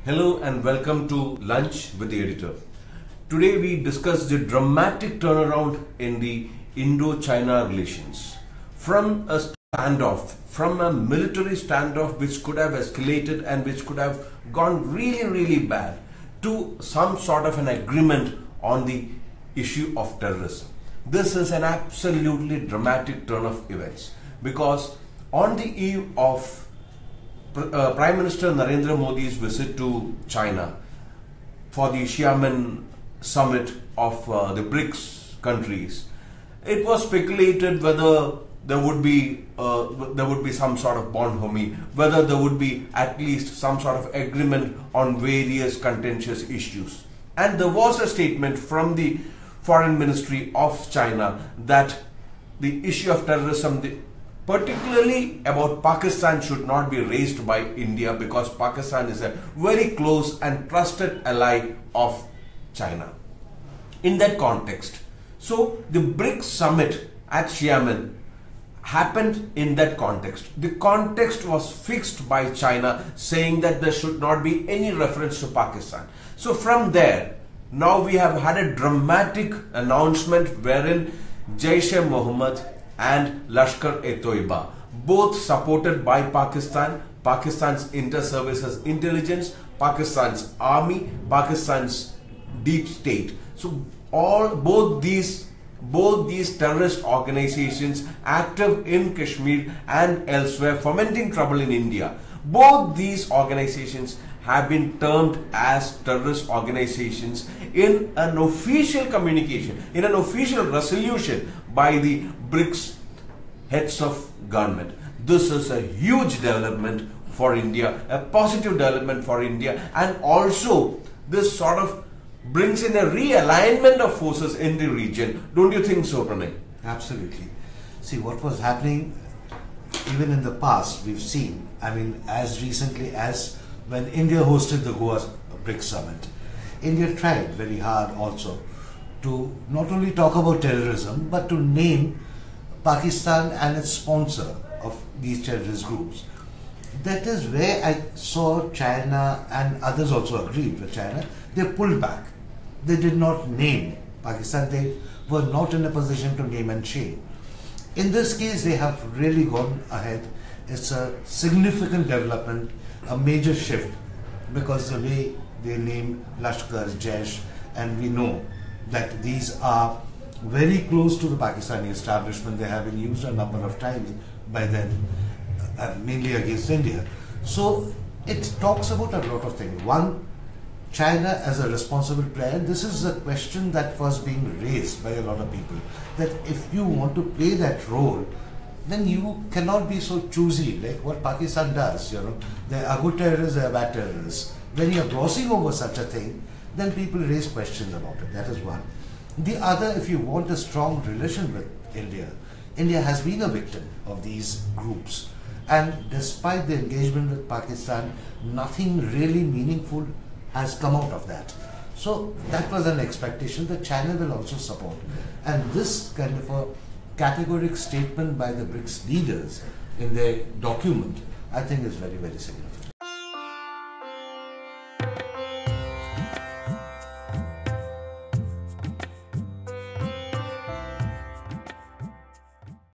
Hello and welcome to Lunch with the Editor. Today we discuss the dramatic turnaround in the Indo China relations. From a standoff, from a military standoff which could have escalated and which could have gone really bad, to some sort of an agreement on the issue of terrorism. This is an absolutely dramatic turn of events, because on the eve of Prime Minister Narendra Modi's visit to China for the Xiamen summit of the BRICS countries, it was speculated whether there would be some sort of bonhomie, whether there would be at least some sort of agreement on various contentious issues. And there was a statement from the Foreign Ministry of China that the issue of terrorism, particularly about Pakistan, should not be raised by India, because Pakistan is a very close and trusted ally of China. In that context, so the BRICS summit at Xiamen happened in that context. The context was fixed by China, saying that there should not be any reference to Pakistan. So from there, now we have had a dramatic announcement wherein Jaish-e-Mohammed and Lashkar-e-Toiba, both supported by Pakistan, Pakistan's inter-services intelligence, Pakistan's army, Pakistan's deep state. So both these terrorist organizations active in Kashmir and elsewhere, fomenting trouble in India, both these organizations have been termed as terrorist organizations in an official communication, in an official resolution by the BRICS heads of government. This is a huge development for India, a positive development for India, and also this sort of brings in a realignment of forces in the region. Don't you think so, Pranay? Absolutely. See, what was happening even in the past, we've seen, as recently as when India hosted the Goa BRICS summit, India tried very hard also to not only talk about terrorism, but to name Pakistan and its sponsor of these terrorist groups. That is where I saw China, and others also agreed with China, they pulled back. They did not name Pakistan. They were not in a position to name and shame. In this case, they have really gone ahead. It's a significant development, a major shift, because the way they name Lashkar, Jaish, and we know that these are very close to the Pakistani establishment. They have been used a number of times by them, mainly against India. So it talks about a lot of things. One, China as a responsible player. This is a question that was being raised by a lot of people, that if you want to play that role, then you cannot be so choosy like what Pakistan does. There are good terrorists, there are bad terrorists. When you are glossing over such a thing, then people raise questions about it. That is one. The other, if you want a strong relation with India, India has been a victim of these groups. And despite the engagement with Pakistan, nothing really meaningful has come out of that. So that was an expectation that China will also support. And this kind of a categoric statement by the BRICS leaders in their document, I think is very, very significant.